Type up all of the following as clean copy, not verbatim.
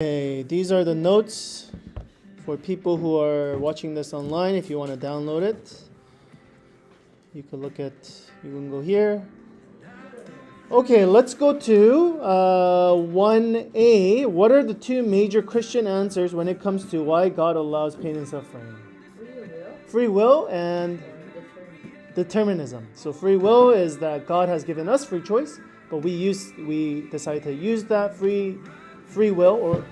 Okay, these are the notes for people who are watching this online. If you want to download it, you can go here. Okay, let's go to 1A. What are the two major Christian answers when it comes to why God allows pain and suffering? Free will and determinism. So free will is that God has given us free choice, but we decide to use that free will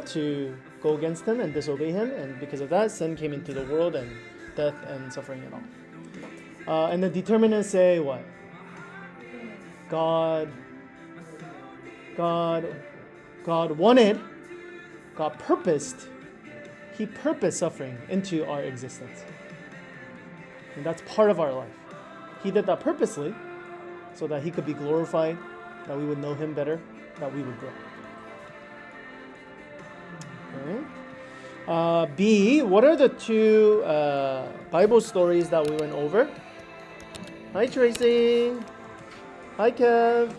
to go against him and disobey him, and because of that, sin came into the world and death and suffering and all. And the determinists say what? God wanted, God purposed, he purposed suffering into our existence. And that's part of our life. He did that purposely so that he could be glorified, that we would know him better, that we would grow. Okay. B, what are the two Bible stories that we went over? Hi, Tracy. Hi, Kev.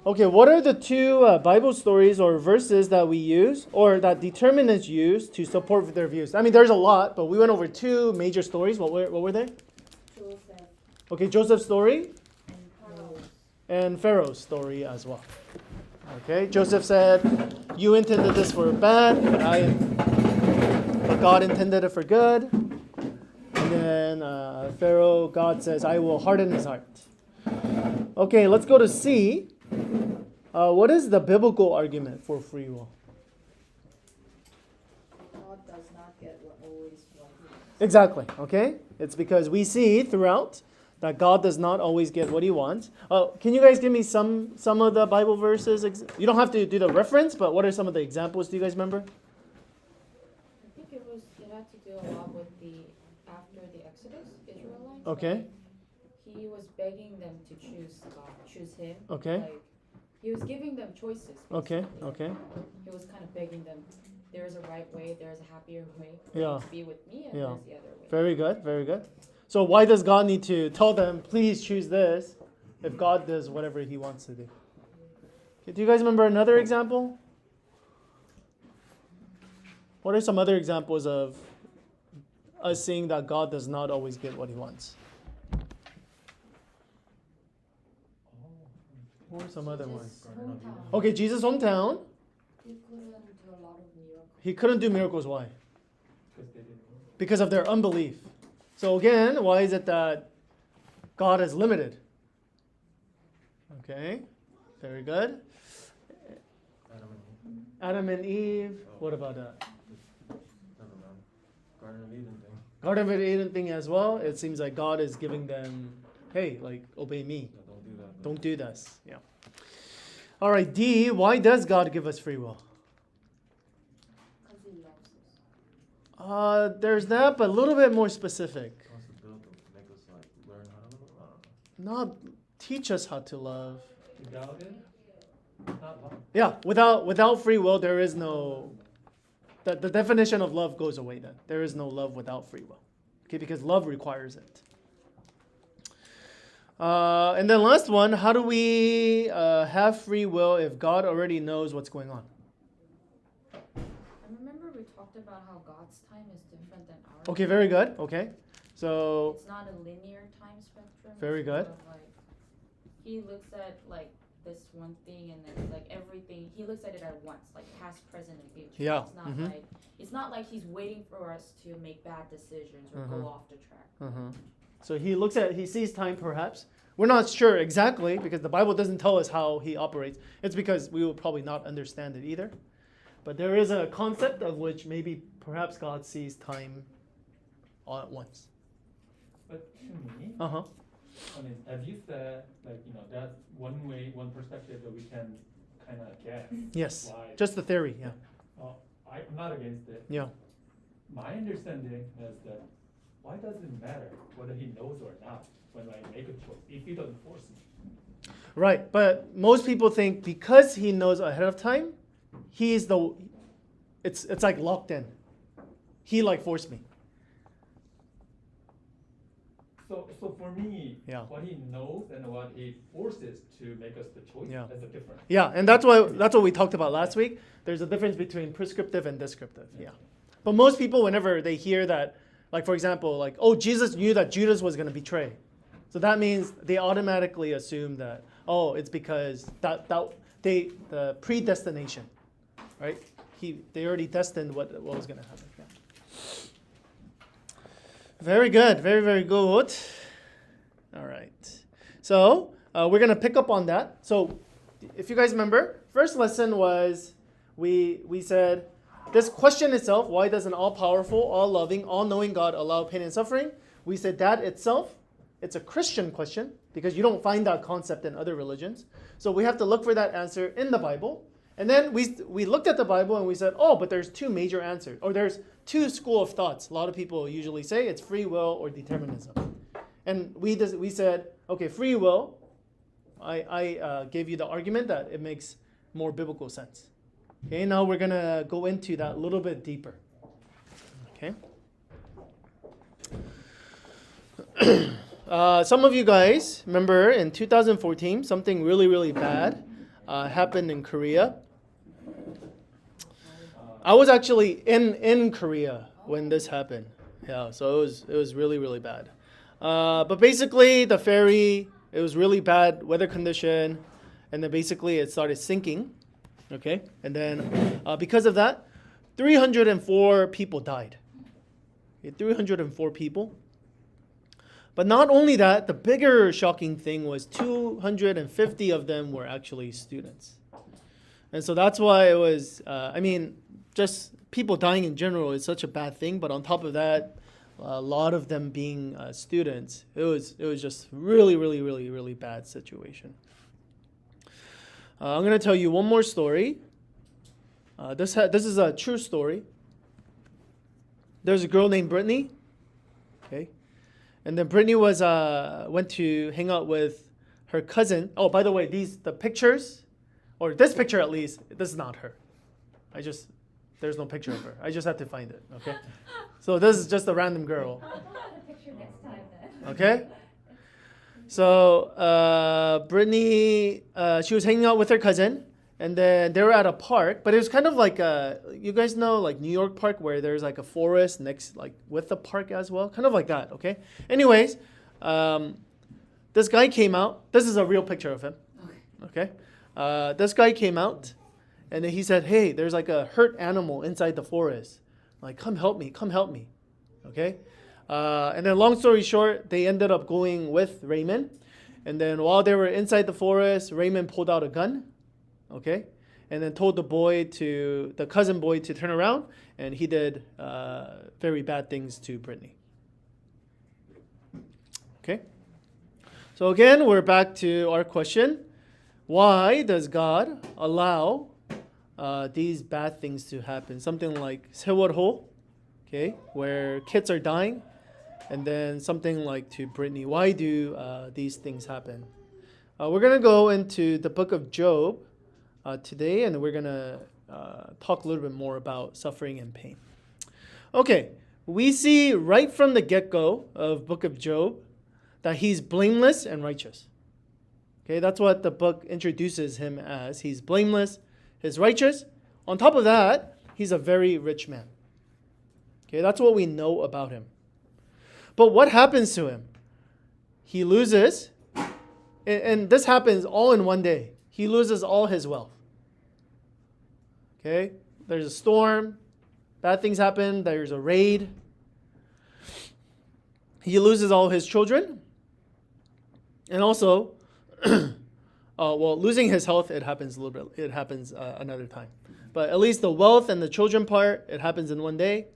Okay, what are the two Bible stories or verses that we use or that determinists use to support their views? I mean, there's a lot, but we went over two major stories. What were they? Joseph. Okay, Joseph's story and Pharaoh's story as well. Okay, Joseph said, you intended this for bad, but God intended it for good. And then Pharaoh, God says, I will harden his heart. Okay, let's go to C. What is the biblical argument for free will? God does not get what always what he wants. Exactly, okay? It's because we see throughout that God does not always get what he wants. Can you guys give me some of the Bible verses? You don't have to do the reference, but what are some of the examples? Do you guys remember? I think it had to do a lot with after the Exodus, Israelites. Okay. Like, he was begging them to choose God, choose him. Okay. Like, he was giving them choices. Okay, basically. okay. He was kind of begging them, there is a right way, there is a happier way for Yeah. you to be with me, and Yeah. there's the other way. Very good, very good. So why does God need to tell them, please choose this, if God does whatever he wants to do? Okay, do you guys remember another example? What are some other examples of us seeing that God does not always get what he wants? What are some other ones? Hometown. Okay, Jesus' hometown. He couldn't do a lot of miracles. He couldn't do miracles. Why? Because of their unbelief. So again, why is it that God is limited? Okay, very good. Adam and Eve. What about that? Garden of Eden thing. Garden of Eden thing as well. It seems like God is giving them, hey, like obey me. Yeah, don't do that. Don't do this. Yeah. All right, D. Why does God give us free will? Because he loves us. There's that, but a little bit more specific. He wants to build them, make us like learn how to love. I don't know. Not teach us how to love. Without it, not love. Yeah, without free will, there is no. The definition of love goes away then. There is no love without free will. Okay, because love requires it. And then last one, how do we have free will if God already knows what's going on? I remember we talked about how God's time is different than ours. Okay, very good. Okay, so It's not a linear time spectrum. Very It's good. more of, like, he looks at like this one thing and then like everything. He looks at it at once, like past, present, and future. Yeah. It's not Mhm. it's not like he's waiting for us to make bad decisions or Mhm. go off the track. So he sees time perhaps. We're not sure exactly because the Bible doesn't tell us how he operates. It's because we will probably not understand it either. But there is a concept of which maybe perhaps God sees time all at once. But to me, Uh-huh. I mean, as you said, like, that's one way, one perspective that we can kind of guess. Yes. Why. Just the theory, yeah. I'm not against it. Yeah. My understanding is that why does it matter whether he knows or not when I make a choice if he doesn't force me? Right. But most people think because he knows ahead of time, it's like locked in. He like forced me. So for me, Yeah. what he knows and what he forces to make us the choice, Yeah. that's a difference. Yeah, and that's what we talked about last week. There's a difference between prescriptive and descriptive. Yeah. But most people, whenever they hear that, like for example, like, oh, Jesus knew that Judas was going to betray. So that means they automatically assume that, oh, it's because the predestination, right? They already destined what was going to happen. Yeah. Very good. Very, very good. All right. So we're going to pick up on that. So if you guys remember, first lesson was we said this question itself, why does an all-powerful, all-loving, all-knowing God allow pain and suffering? We said that itself, it's a Christian question because you don't find that concept in other religions. So we have to look for that answer in the Bible. And then we looked at the Bible and we said, oh, but there's two major answers, or there's two school of thoughts. A lot of people usually say it's free will or determinism. And we said, okay, free will, I gave you the argument that it makes more biblical sense. Okay, now we're going to go into that a little bit deeper. Okay. Some of you guys remember in 2014, something really, really bad happened in Korea. I was actually in Korea when this happened. Yeah, so it was really, really bad. But basically, the ferry, it was really bad weather condition, and then basically it started sinking. Okay, and then because of that, 304 people died. Okay, 304 people. But not only that, the bigger shocking thing was 250 of them were actually students. And so that's why it was, just people dying in general is such a bad thing. But on top of that, a lot of them being students, it was just really, really, really, really bad situation. I'm going to tell you one more story. This is a true story. There's a girl named Brittany. Okay. And then Brittany went to hang out with her cousin. Oh, by the way, the pictures, or this picture at least, this is not her. There's no picture of her. I just had to find it, okay? So this is just a random girl. I'll put a picture next time then. Okay? So Brittany, she was hanging out with her cousin, and then they were at a park, but it was kind of like you guys know like New York Park where there's like a forest next, like with the park as well, kind of like that. Okay. Anyways, this guy came out. This is a real picture of him. Okay. This guy came out, and then he said, "Hey, there's like a hurt animal inside the forest. Like, come help me. Come help me." Okay. And then long story short, they ended up going with Raymond. And then while they were inside the forest, Raymond pulled out a gun. Okay. And then told the cousin boy to turn around. And he did very bad things to Brittany. Okay. So again, we're back to our question. Why does God allow these bad things to happen? Something like 세월호, okay, where kids are dying. And then something like to Brittany. Why do these things happen? We're going to go into the book of Job today, and we're going to talk a little bit more about suffering and pain. Okay, we see right from the get-go of book of Job that he's blameless and righteous. Okay, that's what the book introduces him as. He's blameless, he's righteous. On top of that, he's a very rich man. Okay, that's what we know about him. But what happens to him? He loses, and this happens all in one day. He loses all his wealth. Okay? There's a storm, bad things happen, there's a raid. He loses all his children. And also, losing his health, it happens a little bit. It happens another time. But at least the wealth and the children part, it happens in one day.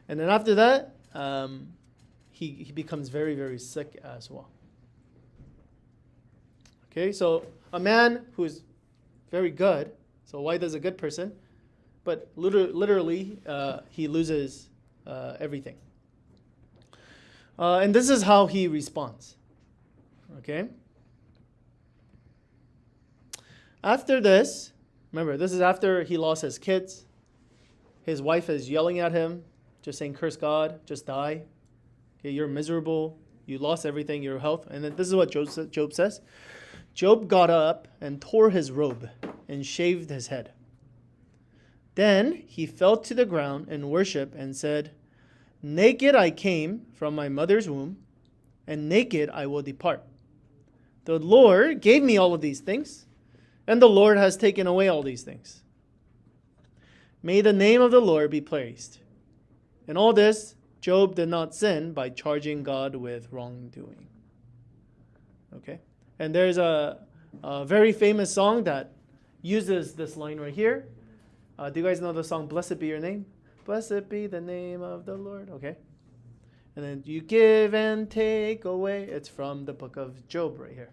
And then after that, he becomes very, very sick as well. Okay, so a man who's very good, so why does a good person? But literally, he loses everything. And this is how he responds. Okay? After this, remember, this is after he lost his kids. His wife is yelling at him, just saying, curse God, just die. Okay, you're miserable. You lost everything, your health. And then this is what Job says. Job got up and tore his robe and shaved his head. Then he fell to the ground and worshiped and said, naked I came from my mother's womb, and naked I will depart. The Lord gave me all of these things, and the Lord has taken away all these things. May the name of the Lord be praised. In all this, Job did not sin by charging God with wrongdoing. Okay? And there's a very famous song that uses this line right here. Do you guys know the song, Blessed Be Your Name? Blessed be the name of the Lord. Okay? And then you give and take away. It's from the book of Job right here.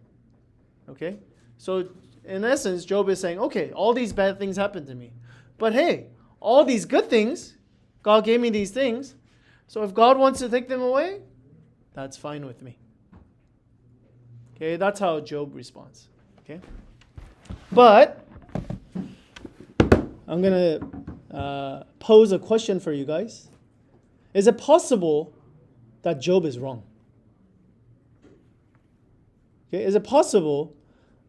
Okay? So in essence, Job is saying, okay, all these bad things happened to me. But hey, all these good things, God gave me these things. So if God wants to take them away, that's fine with me. Okay, that's how Job responds. Okay? But I'm going to pose a question for you guys. Is it possible that Job is wrong? Okay, is it possible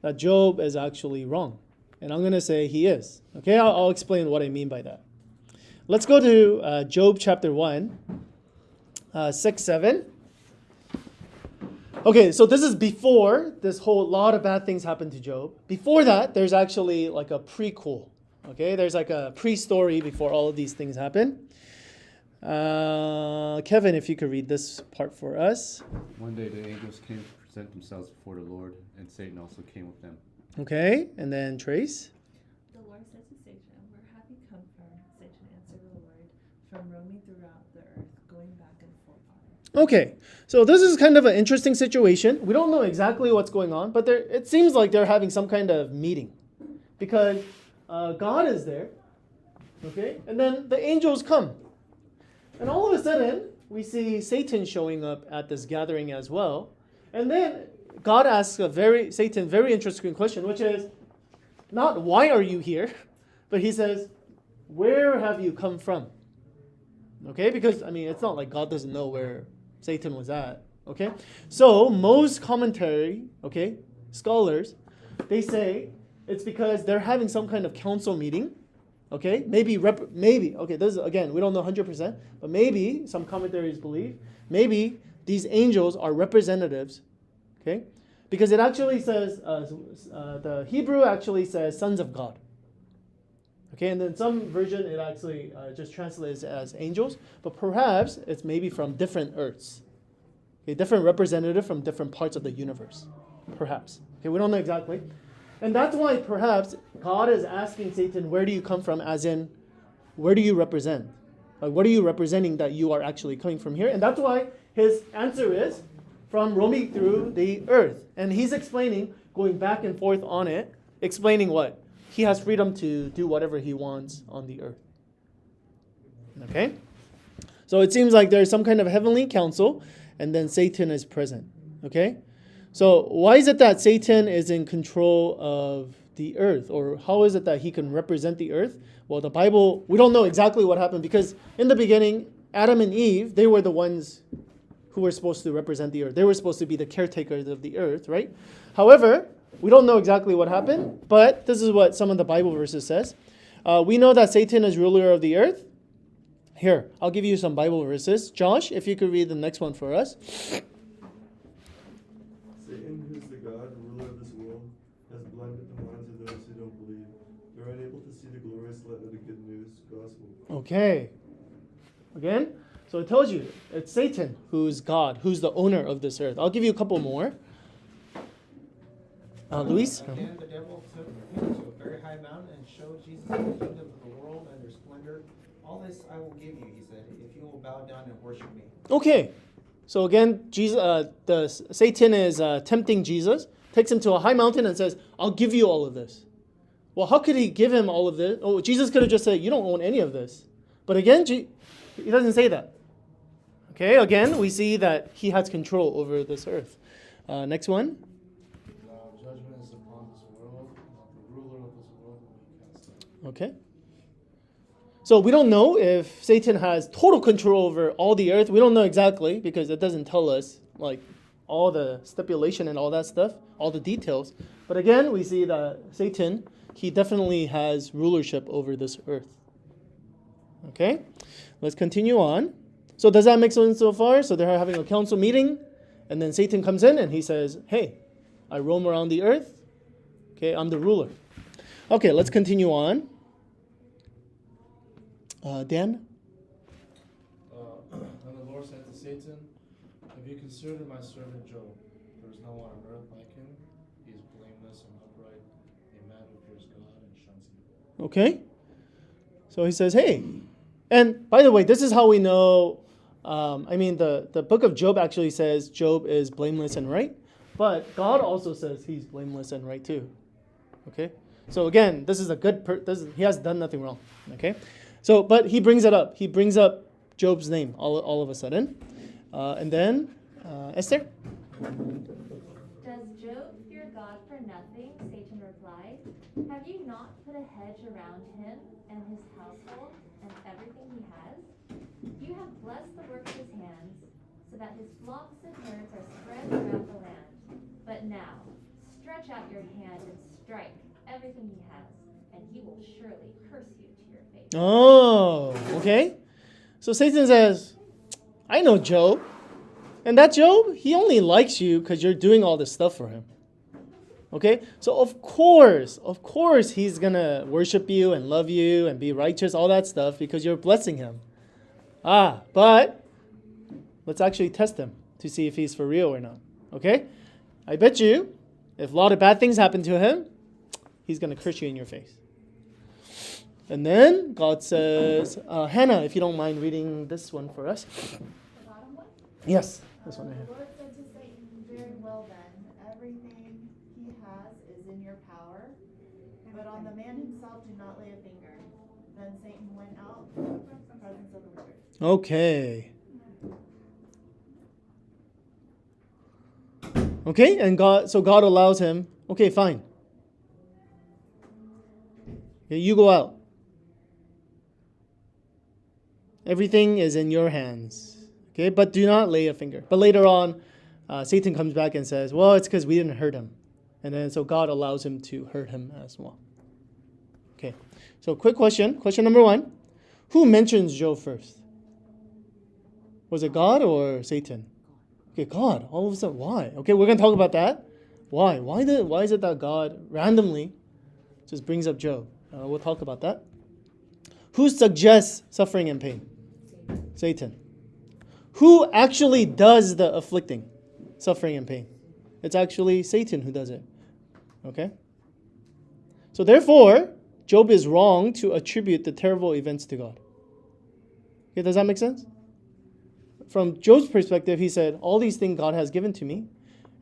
that Job is actually wrong? And I'm going to say he is. Okay, I'll explain what I mean by that. Let's go to Job chapter 1, 6, 7. Okay, so this is before this whole lot of bad things happened to Job. Before that, there's actually like a prequel. Okay, there's like a pre-story before all of these things happen. Kevin, if you could read this part for us. One day the angels came to present themselves before the Lord, and Satan also came with them. Okay, and then Trace. The Lord said to Satan, where have you come from? Satan answered the Lord, from roaming throughout the earth, going back and forth on it. Okay, so this is kind of an interesting situation. We don't know exactly what's going on, but it seems like they're having some kind of meeting. Because God is there, okay? And then the angels come. And all of a sudden, we see Satan showing up at this gathering as well. And then God asks Satan very interesting question, which is not why are you here, but he says, where have you come from? Okay, because it's not like God doesn't know where Satan was at. Okay, so most commentary, scholars, they say it's because they're having some kind of council meeting. Okay, maybe, okay, this is, again, we don't know 100%, but maybe some commentaries believe, maybe these angels are representatives, okay? Because it actually says, the Hebrew actually says sons of God. Okay, and then some version, it actually just translates as angels, but perhaps it's maybe from different earths. Okay, different representative from different parts of the universe, perhaps. Okay, we don't know exactly. And that's why perhaps God is asking Satan, where do you come from? As in, where do you represent? Like, what are you representing that you are actually coming from here? And that's why his answer is from roaming through the earth. And he's explaining, going back and forth on it, explaining what? He has freedom to do whatever he wants on the earth. Okay? So it seems like there's some kind of heavenly council, and then Satan is present. Okay? So why is it that Satan is in control of the earth? Or how is it that he can represent the earth? Well, the Bible, we don't know exactly what happened because in the beginning, Adam and Eve, they were the ones who were supposed to represent the earth. They were supposed to be the caretakers of the earth, right? However, we don't know exactly what happened, but this is what some of the Bible verses says. We know that Satan is ruler of the earth. Here, I'll give you some Bible verses. Josh, if you could read the next one for us. Satan, who's the God, ruler of this world, has blinded the minds of those who don't believe. They're unable to see the glorious light of the good news gospel. Okay. Again, so it tells you it's Satan who's God, who's the owner of this earth. I'll give you a couple more. Luis? Again, the devil took him to a very high mountain and showed Jesus the kingdom of the world and their splendor. All this I will give you, he said, if you will bow down and worship me. Okay. So again, Satan is tempting Jesus, takes him to a high mountain and says, I'll give you all of this. Well, how could he give him all of this? Oh, Jesus could have just said, you don't own any of this. But again, he doesn't say that. Okay, again, we see that he has control over this earth. Next one. Judgment is upon this world, the ruler of this world will be cast out. Okay. So we don't know if Satan has total control over all the earth. We don't know exactly because it doesn't tell us like all the stipulation and all that stuff, all the details. But again, we see that Satan, he definitely has rulership over this earth. Okay, let's continue on. So does that make sense so far? So they're having a council meeting, and then Satan comes in and he says, hey, I roam around the earth. Okay, I'm the ruler. Okay, let's continue on. Dan? And the Lord said to Satan, have you considered my servant Job? There is no one on earth like him. He is blameless and upright, a man who fears God and shuns evil. Okay. So he says, hey. And by the way, this is how we know, the book of Job actually says Job is blameless and right. But God also says he's blameless and right too. Okay. So again, this is a good, he has done nothing wrong. Okay. So, but he brings it up. He brings up Job's name all of a sudden. And then, Esther? Does Job fear God for nothing? Satan replied. Have you not put a hedge around him and his household and everything he has? You have blessed the work of his hands, so that his flocks and herds are spread throughout the land. But now, stretch out your hand and strike everything he has, and he will surely curse you to your face. Oh, okay. So Satan says, I know Job. And that Job, he only likes you because you're doing all this stuff for him. Okay? So of course, he's going to worship you and love you and be righteous, all that stuff, because you're blessing him. But let's actually test him to see if he's for real or not. Okay? I bet you, if a lot of bad things happen to him, he's going to curse you in your face. And then God says, Hannah, if you don't mind reading this one for us. The bottom one? Yes, this one right here. The Lord said to Satan, very well then, everything he has is in your power, but on the man himself do not lay a finger. Then Satan went out from the presence of the Lord. Okay. Okay, and God allows him, okay, fine. Okay, you go out. Everything is in your hands. Okay, but do not lay a finger. But later on, Satan comes back and says, well, it's because we didn't hurt him. And then so God allows him to hurt him as well. Okay, so quick question. Question number 1. Who mentions Job first? Was it God or Satan? Okay, God. All of a sudden, why? Okay, we're going to talk about that. Why? Why is it that God randomly just brings up Job? We'll talk about that. Who suggests suffering and pain? Satan. Who actually does the afflicting, suffering and pain? It's actually Satan who does it. Okay? So therefore, Job is wrong to attribute the terrible events to God. Okay, does that make sense? From Job's perspective, he said, all these things God has given to me,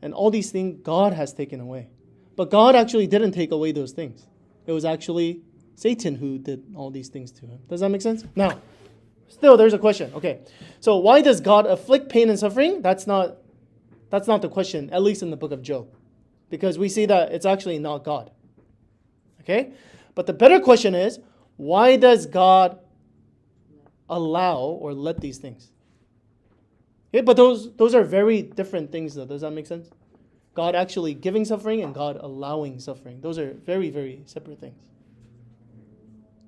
and all these things God has taken away. But God actually didn't take away those things. It was actually Satan who did all these things to him. Does that make sense? Now, still there's a question. Okay. So why does God afflict pain and suffering? That's not the question, at least in the book of Job. Because we see that it's actually not God. Okay? But the better question is, why does God allow or let these things? Okay, but those are very different things though. Does that make sense? God actually giving suffering and God allowing suffering. Those are very, very separate things.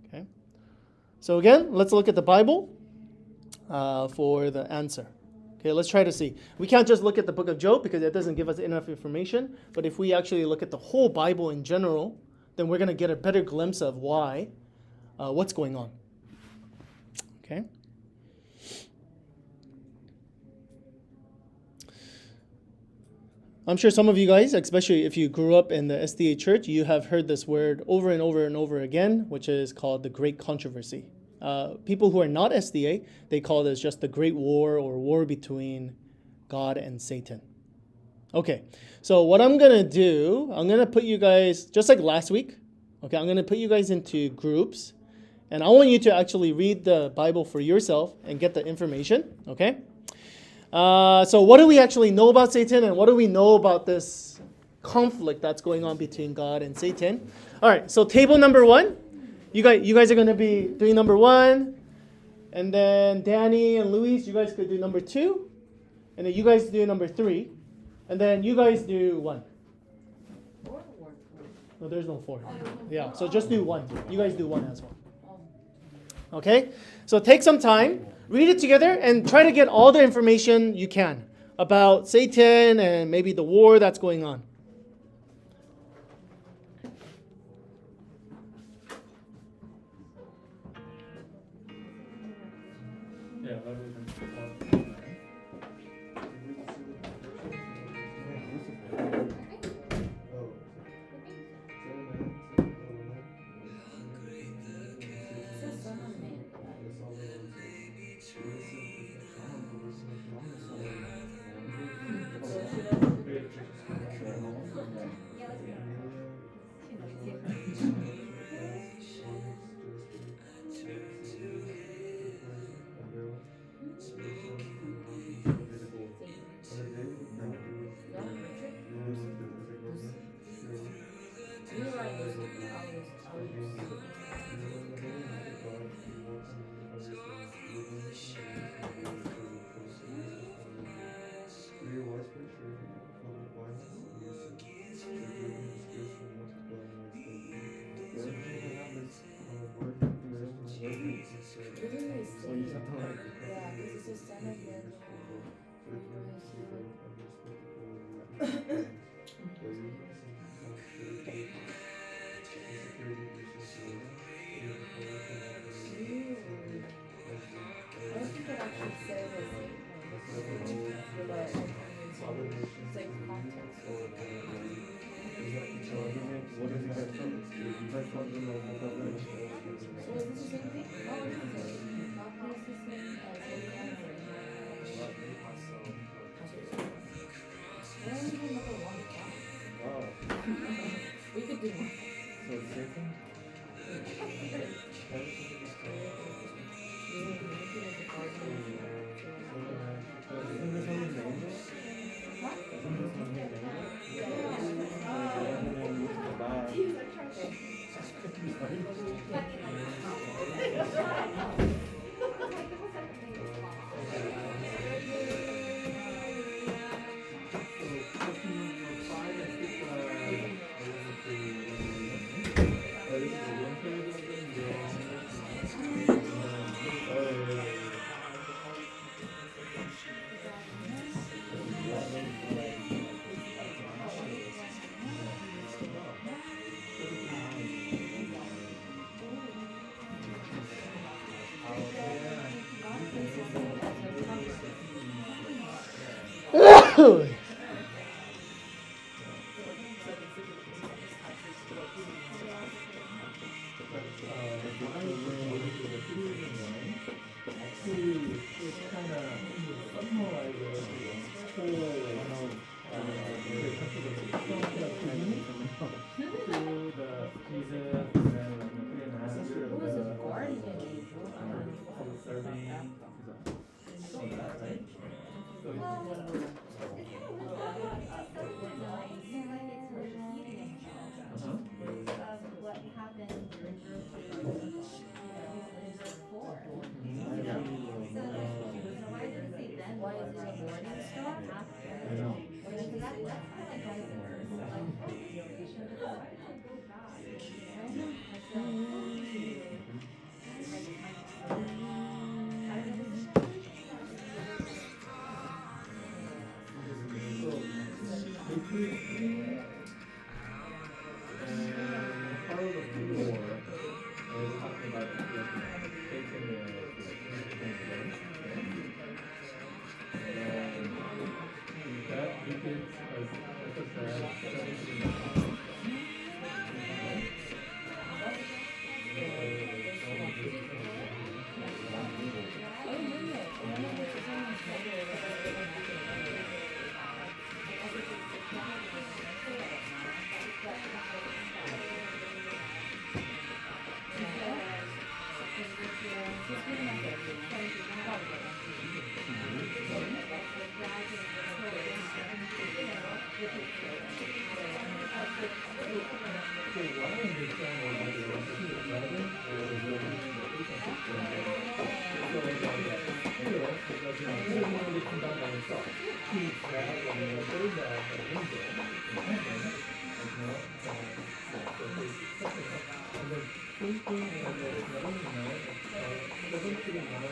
Okay? So again, let's look at the Bible for the answer. Okay, let's try to see. We can't just look at the book of Job because it doesn't give us enough information. But if we actually look at the whole Bible in general, then we're going to get a better glimpse of what's going on. Okay? I'm sure some of you guys, especially if you grew up in the SDA church, you have heard this word over and over and over again, which is called the Great Controversy. People who are not SDA, they call this just the Great War or war between God and Satan. Okay, so what I'm going to do, I'm going to put you guys, just like last week, okay, I'm going to put you guys into groups, and I want you to actually read the Bible for yourself and get the information, okay? So what do we actually know about Satan, and what do we know about this conflict that's going on between God and Satan? All right, so table number 1. You guys are going to be doing number 1. And then Danny and Luis, you guys could do number 2. and then you guys do number 3, and then you guys do 1. No, there's no 4. Yeah, so just do 1. You guys do 1 as well. Okay? So take some time, read it together, and try to get all the information you can about Satan and maybe the war that's going on. Yeah, Revelation 3. Thank you. himself. He grabbed and putting the angel in heaven, and then thinking and then doesn't really know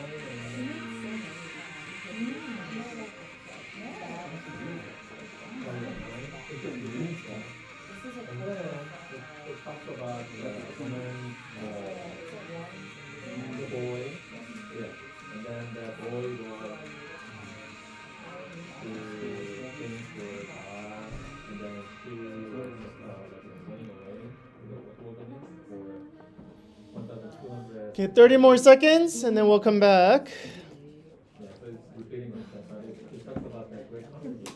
and then it talks about the woman, the boy, yeah, and then the boy will do things for God, and then she was running away in the wilderness for 1,200. Okay, 30 more seconds, and then we'll come back. Yeah, so it's repeating myself, but it talks about that great controversy.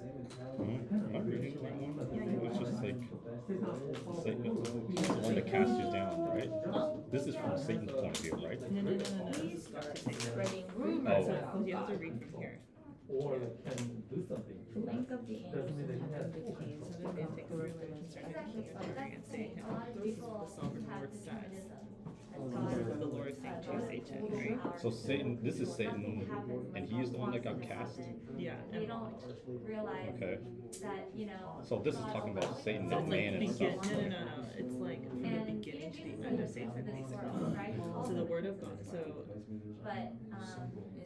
Not really. It's just like Satan is the one that casts you down, right? This is from Satan's point of view, right? No. He's spreading rumors. Oh. You have to read from here. Or can do something. Think of the angels Doesn't mean they that can. have the keys. So then they take away concerning the king of Tyre and say, A lot of this is people what the sovereign have Lord says. determinism. This is what the Lord is saying to Satan, right? So Satan, this is Satan, and he's the one that got cast. Yeah. They And don't realize Okay. that, you know. So this is talking about Satan, so the it's like man begin. itself. No. It's like from the And beginning to Jesus the end of is Satan, this basically. world, right? So the word of God. So But,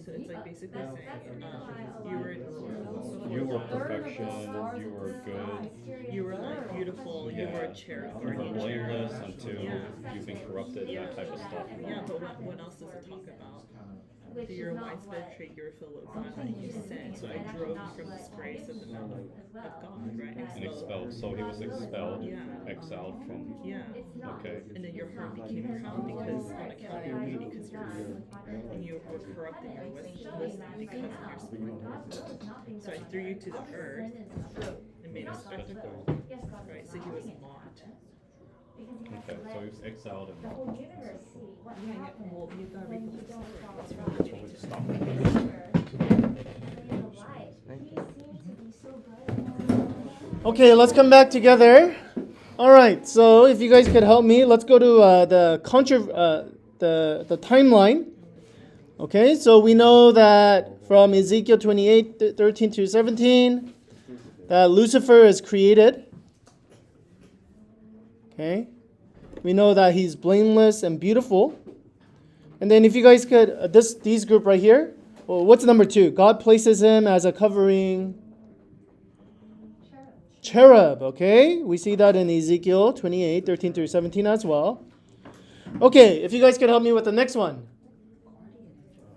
it's like basically that's saying, the reason why a you lot were of You were people- perfection, you were good, you were like beautiful, you Yeah. were cherub you or were you blameless cherub. until Yeah. you've been corrupted, that type of stuff. Yeah, but what else does it talk about? Which Through is your not widespread what- trait, you're filled with God, that you sin. So I drove you from this grace of the knowledge of God, right? And expelled. So he was expelled, Yeah. exiled from. Yeah. Okay. And then your heart became proud because on account of your beauty, because you're and you were corrupt in your wisdom because of your spirit. So I threw you to the earth and made a spectacle. Right, so he was mocked. Okay, so he was exiled The and. whole universe see what happens Well, you gotta read when the you whole don't story. follow It's God. really changed. Stop. And in the light, he seemed to be so good. Okay, let's come back together. All right, so if you guys could help me, let's go to the timeline. Okay, so we know that from Ezekiel 28, 13 to 17, that Lucifer is created. Okay, we know that he's blameless and beautiful. And then if you guys could, these group right here, well, what's number 2? God places him as a covering cherub, okay? We see that in Ezekiel 28, 13 through 17 as well. Okay, if you guys could help me with the next one.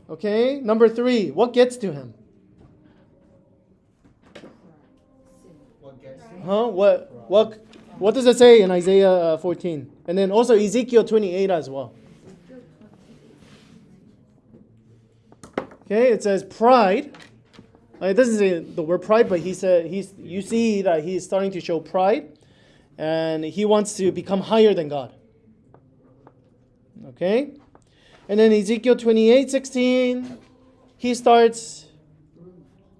Okay, number 3, what gets to him? What gets you? Huh? What does it say in Isaiah 14? And then also Ezekiel 28 as well. Okay, it says pride. It doesn't say the word pride, but you see that he's starting to show pride, and he wants to become higher than God. Okay? And then Ezekiel 28:16, he starts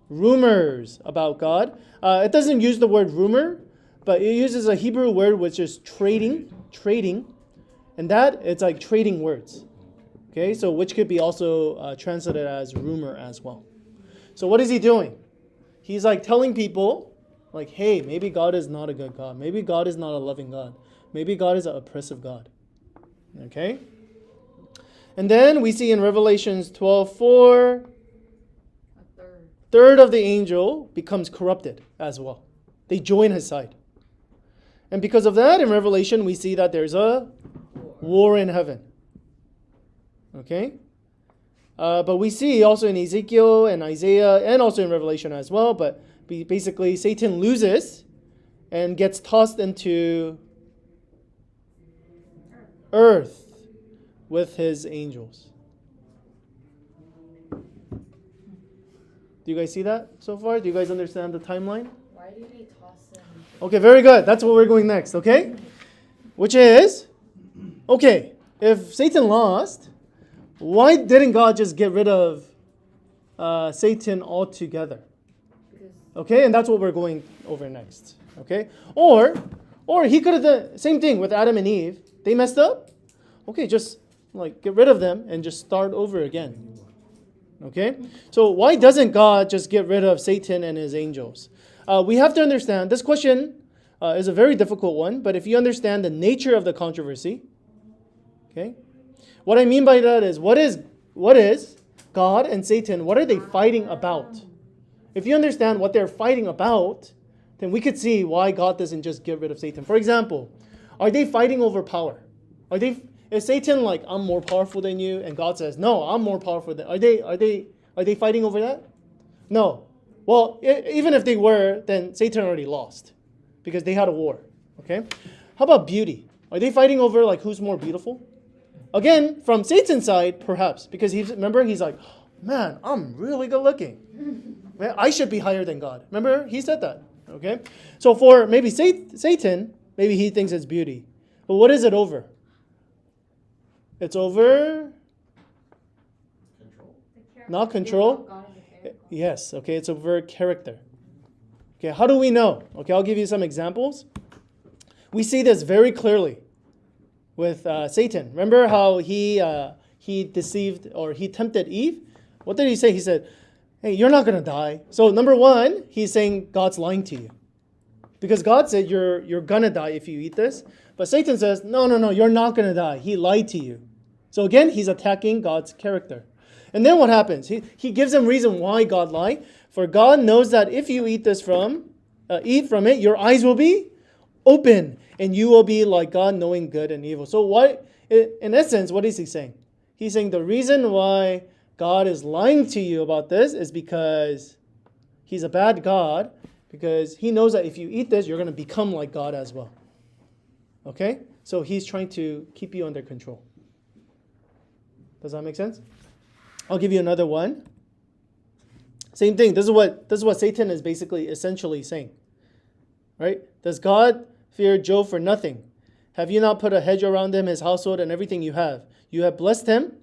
rumors about God. It doesn't use the word rumor, but it uses a Hebrew word which is trading, and that it's like trading words. Okay, so which could be also translated as rumor as well. So what is he doing? He's like telling people, like, hey, maybe God is not a good God. Maybe God is not a loving God. Maybe God is an oppressive God. Okay? And then we see in Revelations 12:4, A third of the angel becomes corrupted as well. They join his side. And because of that, in Revelation, we see that there's a war in heaven. Okay? But we see also in Ezekiel and Isaiah and also in Revelation as well, but basically Satan loses and gets tossed into earth with his angels. Do you guys see that so far? Do you guys understand the timeline? Why did he toss him? Okay, very good. That's what we're going next, okay? Which is, okay, if Satan lost, why didn't God just get rid of Satan altogether? Okay, and that's what we're going over next. Okay? Or he could have done the same thing with Adam and Eve. They messed up. Okay, just like get rid of them and just start over again. Okay? So why doesn't God just get rid of Satan and his angels? We have to understand this question is a very difficult one, but if you understand the nature of the controversy, okay? What I mean by that is what is God and Satan, what are they fighting about? If you understand what they're fighting about, then we could see why God doesn't just get rid of Satan. For example, are they fighting over power? Is Satan like, I'm more powerful than you? And God says, no, I'm more powerful than. Are they fighting over that? No. Well, even if they were, then Satan already lost because they had a war. Okay? How about beauty? Are they fighting over like who's more beautiful? Again, from Satan's side, perhaps, because he's like, man, I'm really good looking. Man, I should be higher than God. Remember, he said that. Okay? So for maybe Satan, maybe he thinks it's beauty. But what is it over? It's over not control. Yes, okay, it's over character. Okay, how do we know? Okay, I'll give you some examples. We see this very clearly with Satan. Remember how he deceived or he tempted Eve? What did he say? He said, hey, you're not going to die. So number one, he's saying God's lying to you. Because God said you're going to die if you eat this. But Satan says, no, you're not going to die. He lied to you. So again, he's attacking God's character. And then what happens? He gives them reason why God lied. For God knows that if you eat from it, your eyes will be open, and you will be like God, knowing good and evil. So in essence, what is he saying? He's saying the reason why God is lying to you about this is because he's a bad God, because he knows that if you eat this, you're going to become like God as well. Okay? So he's trying to keep you under control. Does that make sense? I'll give you another one. Same thing. This is what Satan is basically essentially saying. Right? Does God fear Job for nothing? Have you not put a hedge around him, his household, and everything you have? You have blessed him,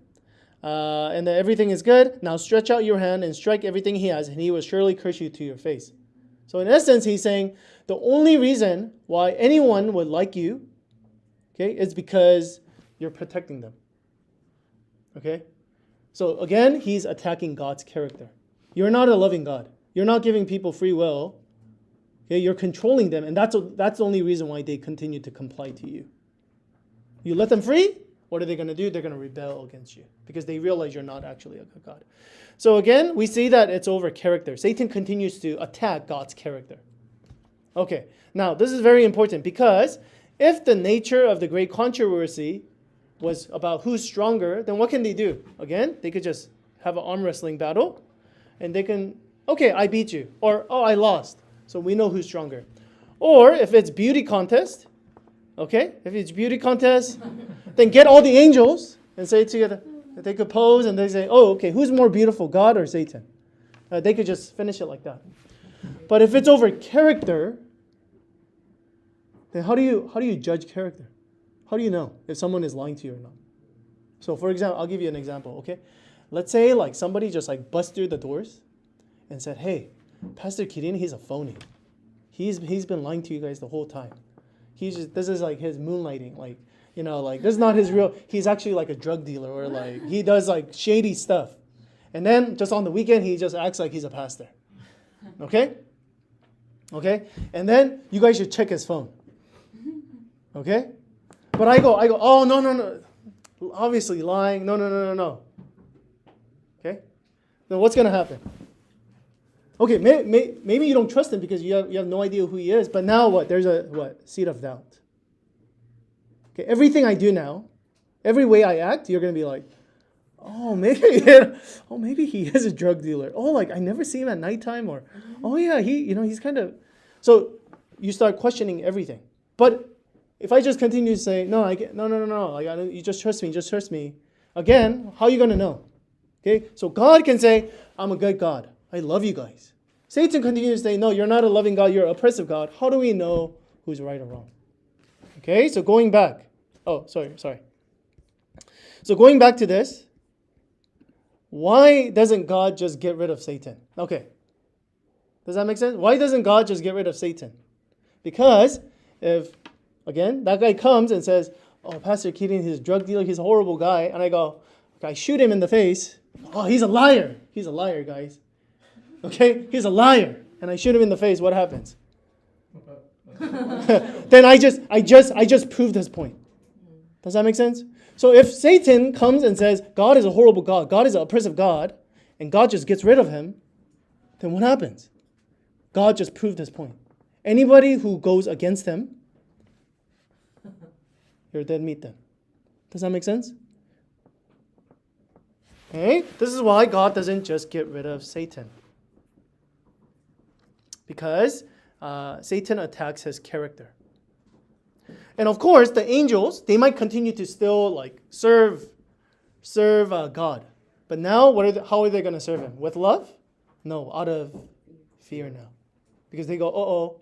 and that everything is good. Now stretch out your hand and strike everything he has, and he will surely curse you to your face. So in essence, he's saying the only reason why anyone would like you, okay, is because you're protecting them. Okay? So again, he's attacking God's character. You're not a loving God. You're not giving people free will. Okay? You're controlling them, and that's the only reason why they continue to comply to you. You let them free, what are they going to do? They're going to rebel against you because they realize you're not actually a good God. So again, we see that it's over character. Satan continues to attack God's character. Okay, now this is very important because if the nature of the great controversy was about who's stronger, then what can they do? Again, they could just have an arm wrestling battle and they can, okay, I beat you, or oh, I lost. So we know who's stronger. Or if it's beauty contest, okay, if it's beauty contest, then get all the angels and say together, they could pose and they say, oh, okay, who's more beautiful, God or Satan? They could just finish it like that. But if it's over character, then how do you judge character? How do you know if someone is lying to you or not? So for example, I'll give you an example, okay? Let's say like somebody just like bust through the doors and said, hey, Pastor Kirin, he's a phony. He's been lying to you guys the whole time. This is like his moonlighting, like, you know, like this is not his real, he's actually like a drug dealer or like he does like shady stuff. And then just on the weekend, he just acts like he's a pastor. Okay? Okay? And then you guys should check his phone. Okay? But I go, oh, no. Obviously lying. No. Okay? Then what's going to happen? Okay, maybe you don't trust him because you have no idea who he is. But now what? There's a seed of doubt. Okay, everything I do now, every way I act, you're going to be like, oh, maybe he is a drug dealer. Oh, like I never see him at nighttime, or oh yeah, he's kind of. So you start questioning everything. But if I just continue to say, no, you just trust me. Again, how are you going to know? Okay, so God can say, I'm a good God. I love you guys. Satan continues to say, no, you're not a loving God, you're an oppressive God. How do we know who's right or wrong? Okay, so going back. Oh, sorry. So going back to this, why doesn't God just get rid of Satan? Okay. Does that make sense? Why doesn't God just get rid of Satan? Because if, again, that guy comes and says, oh, Pastor Keating, he's a drug dealer, he's a horrible guy, and I go, okay, I shoot him in the face, oh, he's a liar. He's a liar, guys. Okay? He's a liar. And I shoot him in the face, what happens? Then I just proved his point. Does that make sense? So if Satan comes and says, God is a horrible God, God is an oppressive God, and God just gets rid of him, then what happens? God just proved his point. Anybody who goes against him, you're dead meat then. Does that make sense? Okay? This is why God doesn't just get rid of Satan. Because Satan attacks his character. And of course, the angels, they might continue to still serve God. But now, how are they going to serve him? With love? No, out of fear now. Because they go, uh-oh,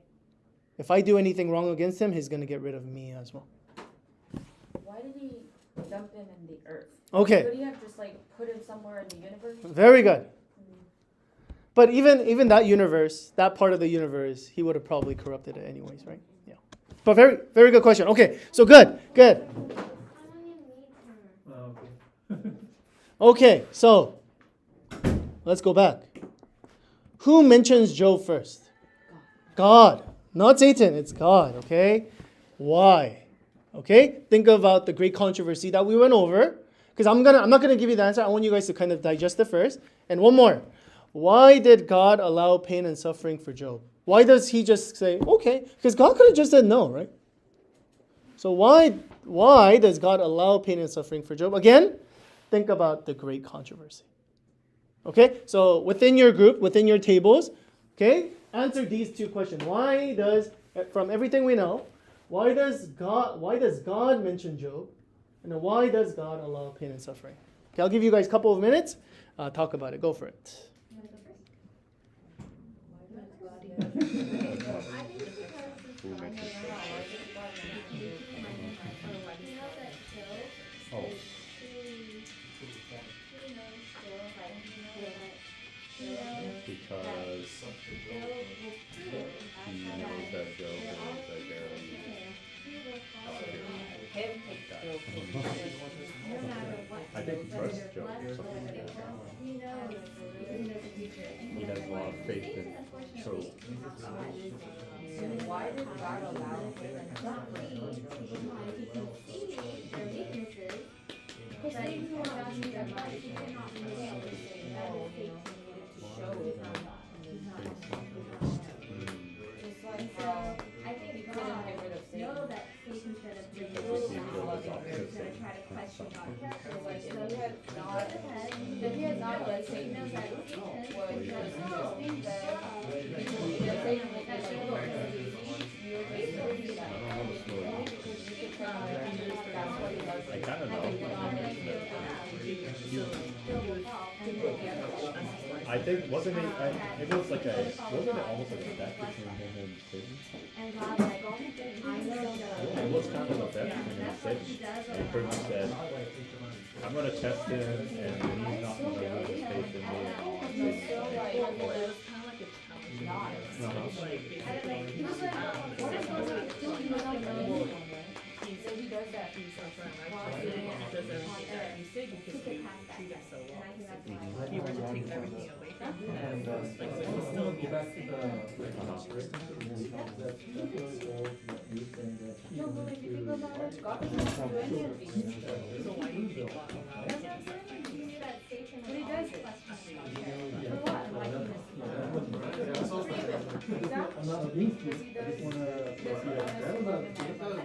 if I do anything wrong against him, he's going to get rid of me as well. Why did he dump him in the earth? Okay. Could he have just put him somewhere in the universe? Very good. But even that universe, that part of the universe, he would have probably corrupted it anyways, right? Yeah. But very, very good question. Okay, so good. Okay, so let's go back. Who mentions Job first? God. Not Satan, it's God, okay? Why? Okay? Think about the great controversy that we went over. Because I'm not gonna give you the answer. I want you guys to kind of digest it first. And one more. Why did God allow pain and suffering for Job? Why does he just say, okay? Because God could have just said no, right? So why does God allow pain and suffering for Job? Again, think about the great controversy. Okay? So within your group, within your tables, okay, answer these two questions. Why does, from everything we know, why does God mention Job? And then why does God allow pain and suffering? Okay, I'll give you guys a couple of minutes. Talk about it. Go for it. I think it's because it's Who mentioned you know that Job is he knows Job, he knows because Job will prove he knows that Job is a very he will follow Him take Job. no matter what. I think he trusts Job or Bless something like that. He knows He has a lot of faith in Job. Why did God allow him and suffering? he can see their weaknesses, but he cannot see their heart. He cannot reveal the thing that is Satan needed to show is not God. He's not Just like so how I think he God couldn't get rid of Satan. knows that Satan's gonna bring Because rules he and feels he's opposite. gonna try to question God's character. Like, So if he had go not, ahead. if he had not let He Satan knows that would Satan he does just know think that that Satan would be like, Job you're is just doing that. I don't know the story. Because you could tell that that's what he does. I kind of know. I think wasn't it was like wasn't it almost like a bet between him and Satan? And God's like, I know that. It was kind of a bet between him and Satan. And pretty much said, I'm gonna test him, and he's not gonna lose his faith in me. And So like, it was kind of like a challenge. He was like, what is going on? Still, he was like, no. So he does that for himself. If you were to take everything away from him, he still Go back to the No, but if you think about it, God doesn't do any of these things. so why do you think God allowed That's him? what I'm saying. He knew that Satan But he was does always it. questioning God's character. For what? Like, exactly. I'm not against you, I just wanna see that.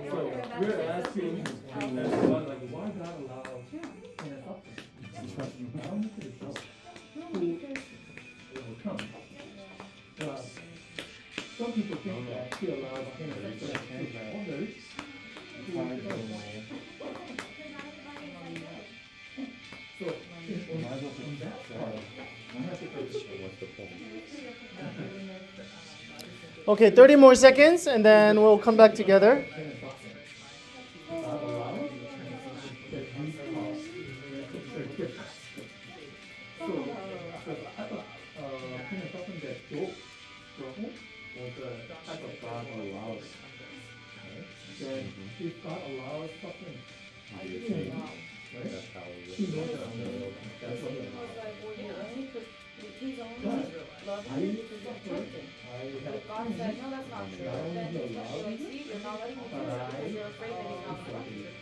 So, we're asking, why God allow pain and suffering? Trust me, I don't need to show who it will come. Some people think that he allows pain and suffering to others who will come. So, in that part, I have to take what's the point? Okay, 30 more seconds, and then we'll come back together. what the type of God allows. Right? Then if God allows suffering, right? That's how we He knows that I'm gonna love him. That's what he allows. He's only loving I you because you're suffer. tempted. I If have God said, no, that's not true, Not only then he you're allows like, it, see, you're not letting me do but it I because you're afraid that he's not also going to. do it.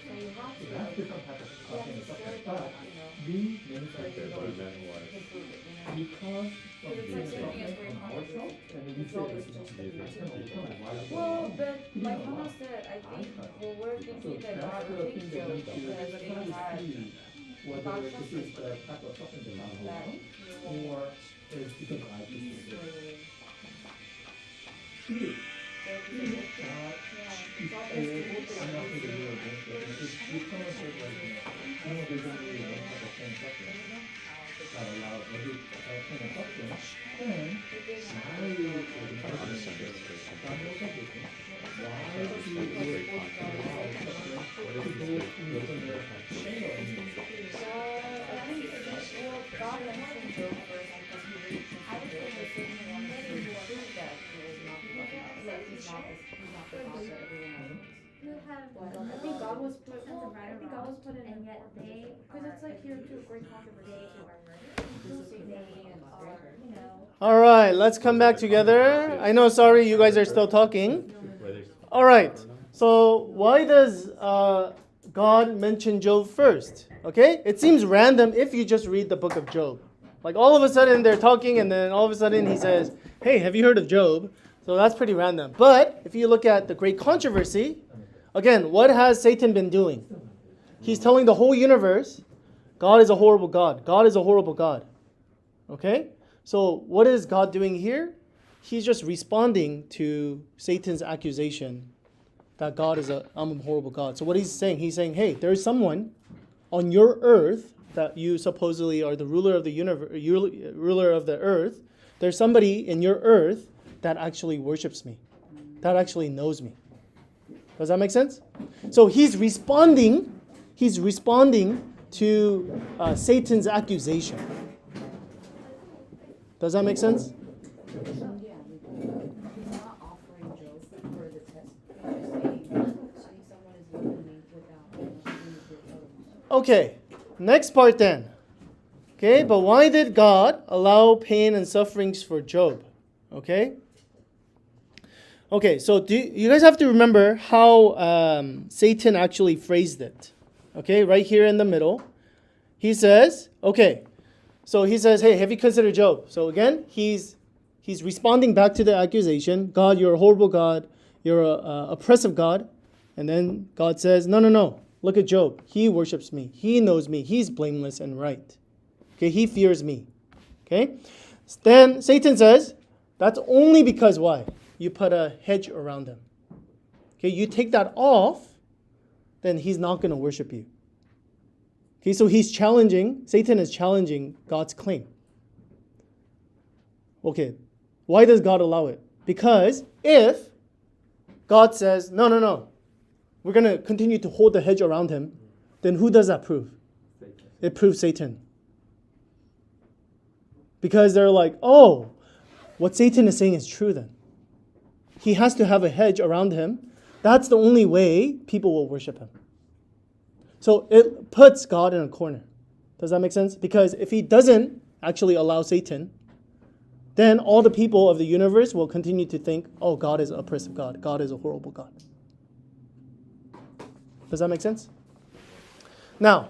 So you have So to, that's like, different type of you have suffering to and suffering. share But that, you know, we many so times you But know, it meant was can prove it, you know. because of Because it's like the same thing as suffering great on ourselves, and then we It's say always that just it's that eternal, eternal. Why would Well, God? but He like didn't Hannah allow. said, I think, well, we're So thinking that that's God the would thing take that Job we should because try they to had see whether God this suffered is the type of suffering that God that allows, you or won't is because I just do it. really. He did. So if He you did. look God at, yeah, is God old, is I'm able not going to to do against it. If someone says like, you know, there's only one type of pain and suffering that allows pain and suffering, then why is it God knows everything? Why do you allow suffering to go into the shadow of me? I think well, God mentioned Job first because he really trusted Job, but Satan wanted to prove that he was not the God, like he's not the God that everyone else is. Who have But no I think God was put. sense of right I or think God was wrong, put in and an yet they because it's like here too great controversy too. This is Satan and greater. you know, All right, let's come back together. I know, sorry, you guys are still talking. All right, so why does God mention Job first? Okay, it seems random if you just read the book of Job. Like all of a sudden they're talking and then all of a sudden he says, hey, have you heard of Job? So that's pretty random. But if you look at the great controversy, again, what has Satan been doing? He's telling the whole universe, God is a horrible God. God is a horrible God. Okay? So what is God doing here? He's just responding to Satan's accusation that God is I'm a horrible God. So what he's saying, hey, there's someone on your earth that you supposedly are the ruler of the universe, ruler of the earth. There's somebody in your earth that actually worships me, that actually knows me. Does that make sense? So he's responding to Satan's accusation. Does that make sense? Yeah, he's not offering Job for the test. He's just saying someone is loving me without being good. Okay, next part then. Okay, but why did God allow pain and sufferings for Job? Okay? Okay, so you guys have to remember how Satan actually phrased it. Okay, right here in the middle. He says, hey, have you considered Job? So again, he's responding back to the accusation. God, you're a horrible God. You're a oppressive God. And then God says, no. Look at Job. He worships me. He knows me. He's blameless and right. Okay, he fears me. Okay? Then Satan says, that's only because why? You put a hedge around him. Okay, you take that off, then he's not going to worship you. Okay, so Satan is challenging God's claim. Okay, why does God allow it? Because if God says, no, we're going to continue to hold the hedge around him, then who does that prove? It proves Satan. Because they're like, oh, what Satan is saying is true then. He has to have a hedge around him. That's the only way people will worship him. So it puts God in a corner. Does that make sense? Because if he doesn't actually allow Satan, then all the people of the universe will continue to think, oh, God is an oppressive God. God is a horrible God. Does that make sense? Now,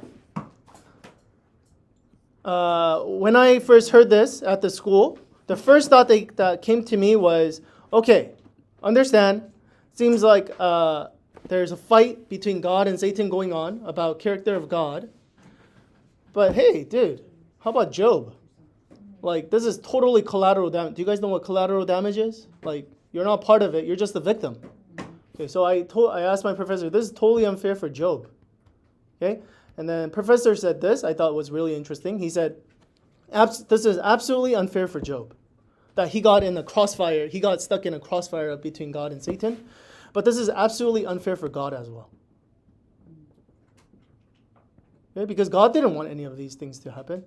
when I first heard this at the school, the first thought that came to me was, okay, understand, seems like there's a fight between God and Satan going on about character of God. But hey, dude, how about Job? Like, this is totally collateral damage. Do you guys know what collateral damage is? Like, you're not part of it. You're just the victim. Okay, so I asked my professor, this is totally unfair for Job. Okay, and then professor said this, I thought was really interesting. He said, this is absolutely unfair for Job. That he got in a crossfire, he got stuck in a crossfire between God and Satan. But this is absolutely unfair for God as well. Okay, because God didn't want any of these things to happen.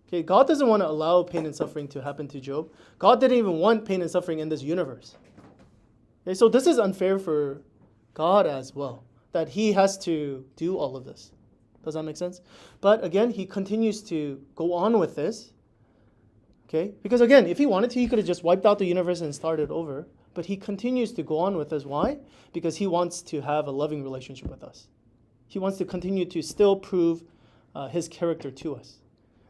Okay, God doesn't want to allow pain and suffering to happen to Job. God didn't even want pain and suffering in this universe. Okay, so this is unfair for God as well, that he has to do all of this. Does that make sense? But again, he continues to go on with this. Okay, because again, if he wanted to, he could have just wiped out the universe and started over. But he continues to go on with this. Why? Because he wants to have a loving relationship with us. He wants to continue to still prove his character to us.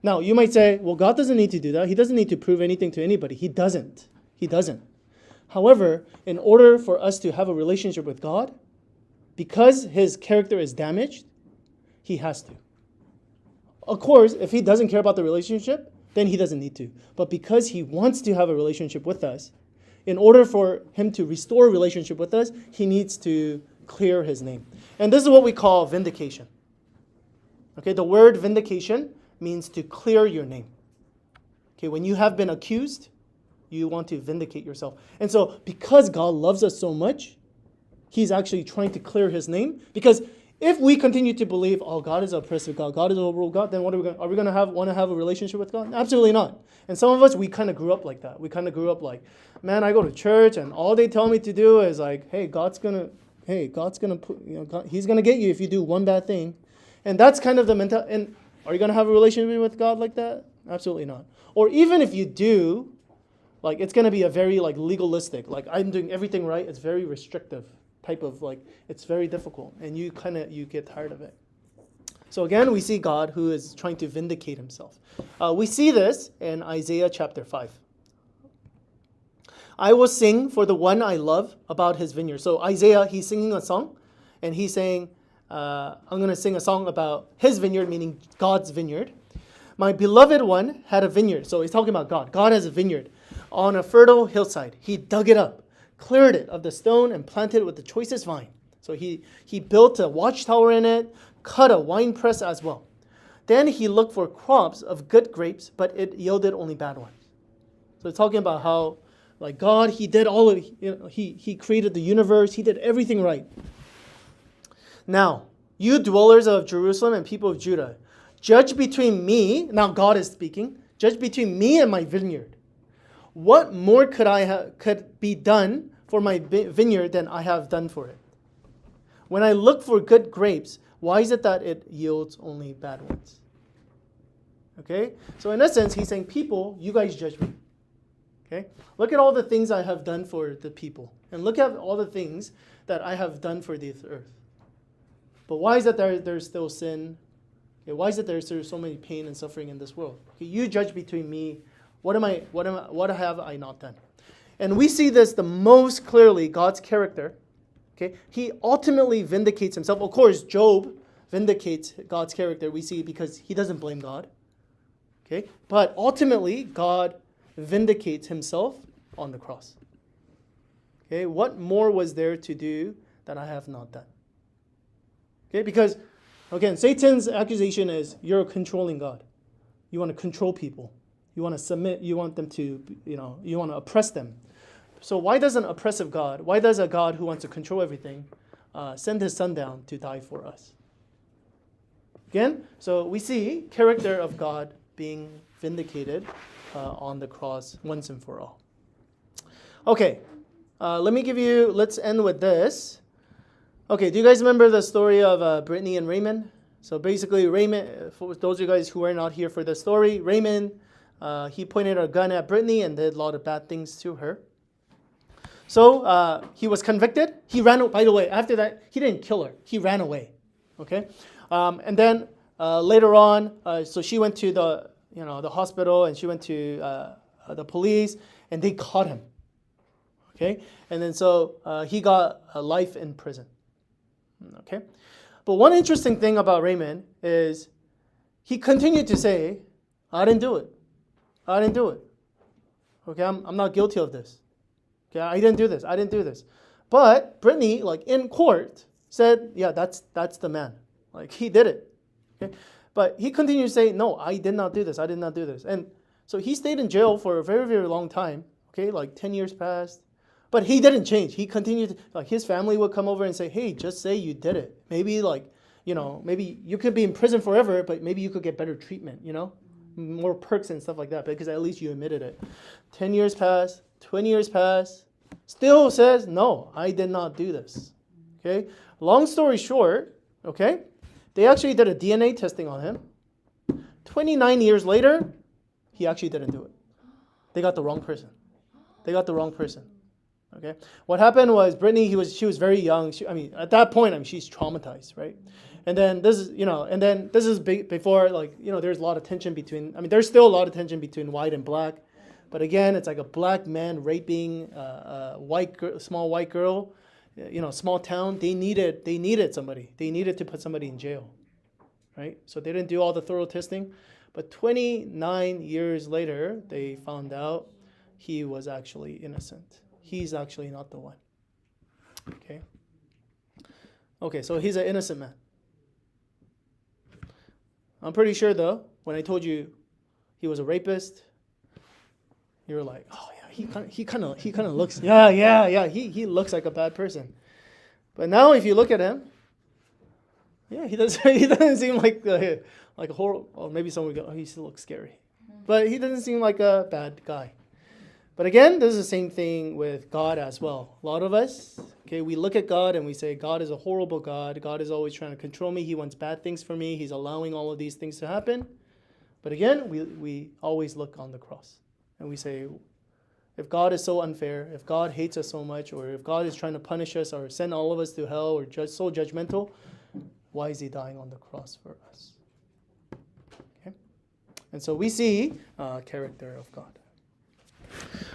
Now, you might say, well, God doesn't need to do that. He doesn't need to prove anything to anybody. He doesn't. He doesn't. However, in order for us to have a relationship with God, because his character is damaged, he has to. Of course, if he doesn't care about the relationship, then he doesn't need to. But because he wants to have a relationship with us, in order for him to restore a relationship with us, he needs to clear his name. And this is what we call vindication. Okay, the word vindication means to clear your name. Okay, when you have been accused, you want to vindicate yourself. And so because God loves us so much, he's actually trying to clear his name. Because if we continue to believe, oh, God is an oppressive God, God is an overruled God, then what are we going to want to have a relationship with God? Absolutely not. And some of us, we kind of grew up like that. We kind of grew up like, man, I go to church and all they tell me to do is like, hey, God's going to put, he's going to get you if you do one bad thing. And that's kind of the mentality. And are you going to have a relationship with God like that? Absolutely not. Or even if you do, like it's going to be a very like legalistic, like I'm doing everything right. It's very restrictive type of like, it's very difficult. And you get tired of it. So again, we see God who is trying to vindicate himself. We see this in Isaiah chapter 5. I will sing for the one I love about his vineyard. So Isaiah, he's singing a song and he's saying, I'm going to sing a song about his vineyard, meaning God's vineyard. My beloved one had a vineyard. So he's talking about God. God has a vineyard on a fertile hillside. He dug it up, cleared it of the stone, and planted it with the choicest vine. So he built a watchtower in it, cut a winepress as well. Then he looked for crops of good grapes, but it yielded only bad ones. So it's talking about how, like God, he did all of, he created the universe, he did everything right. Now, you dwellers of Jerusalem and people of Judah, judge between me, now God is speaking, judge between me and my vineyard. What more could be done for my vineyard than I have done for it? When I look for good grapes, why is it that it yields only bad ones? Okay? So in essence, he's saying, people, you guys judge me. Okay? Look at all the things I have done for the people. And look at all the things that I have done for this earth. But why is it there's still sin? Okay, why is it there's so many pain and suffering in this world? Okay, you judge between me. What have I not done? And we see this the most clearly, God's character. Okay, he ultimately vindicates himself. Of course, Job vindicates God's character. We see because he doesn't blame God. Okay, but ultimately, God vindicates himself on the cross. Okay, what more was there to do that I have not done? Okay, because again, Satan's accusation is you're controlling God. You want to control people. You want to submit. You want them to, you want to oppress them. So why does an oppressive God, why does a God who wants to control everything send his son down to die for us? Again, so we see character of God being vindicated on the cross once and for all. Okay, let's end with this. Okay, do you guys remember the story of Brittany and Raymond? So basically, Raymond, for those of you guys who are not here for the story, Raymond, he pointed a gun at Brittany and did a lot of bad things to her. So he was convicted. He ran. By the way, after that, he didn't kill her. He ran away. Okay, and then later on, so she went to the hospital and she went to the police and they caught him. Okay, and then so he got a life in prison. Okay, but one interesting thing about Raymond is he continued to say, "I didn't do it. I didn't do it. Okay, I'm not guilty of this. Okay, I didn't do this. I didn't do this." But Brittany, like in court, said, "Yeah, that's the man. Like he did it." Okay, but he continued to say, "No, I did not do this. I did not do this." And so he stayed in jail for a very, very long time. Okay, like 10 years passed. But he didn't change. He continued, like his family would come over and say, "Hey, just say you did it. Maybe maybe you could be in prison forever, but maybe you could get better treatment, more perks and stuff like that, because at least you admitted it. 10 years pass, 20 years pass, still says, no, I did not do this. Okay? Long story short, okay, they actually did a DNA testing on him. 29 years later, he actually didn't do it. They got the wrong person. They got the wrong person. Okay? What happened was Brittany, she was very young. At that point, she's traumatized, right? And then this is big before, like, there's a lot of tension between, there's still a lot of tension between white and black. But again, it's like a black man raping a small white girl, small town. They needed somebody. They needed to put somebody in jail, right? So they didn't do all the thorough testing. But 29 years later, they found out he was actually innocent. He's actually not the one. Okay, so he's an innocent man. I'm pretty sure, though, when I told you he was a rapist, you were like, oh yeah, he kind of looks, he looks like a bad person. But now, if you look at him, yeah, he doesn't seem like a horrible. Or maybe someone would go, oh, he still looks scary, but he doesn't seem like a bad guy. But again, this is the same thing with God as well. A lot of us, we look at God and we say, God is a horrible God. God is always trying to control me. He wants bad things for me. He's allowing all of these things to happen. But again, we always look on the cross. And we say, if God is so unfair, if God hates us so much, or if God is trying to punish us or send all of us to hell or so judgmental, why is he dying on the cross for us? Okay? And so we see character of God.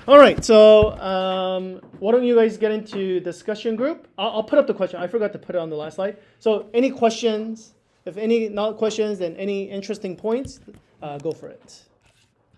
All right, so why don't you guys get into discussion group? I'll put up the question. I forgot to put it on the last slide. So any questions? If any not questions, then any interesting points, go for it.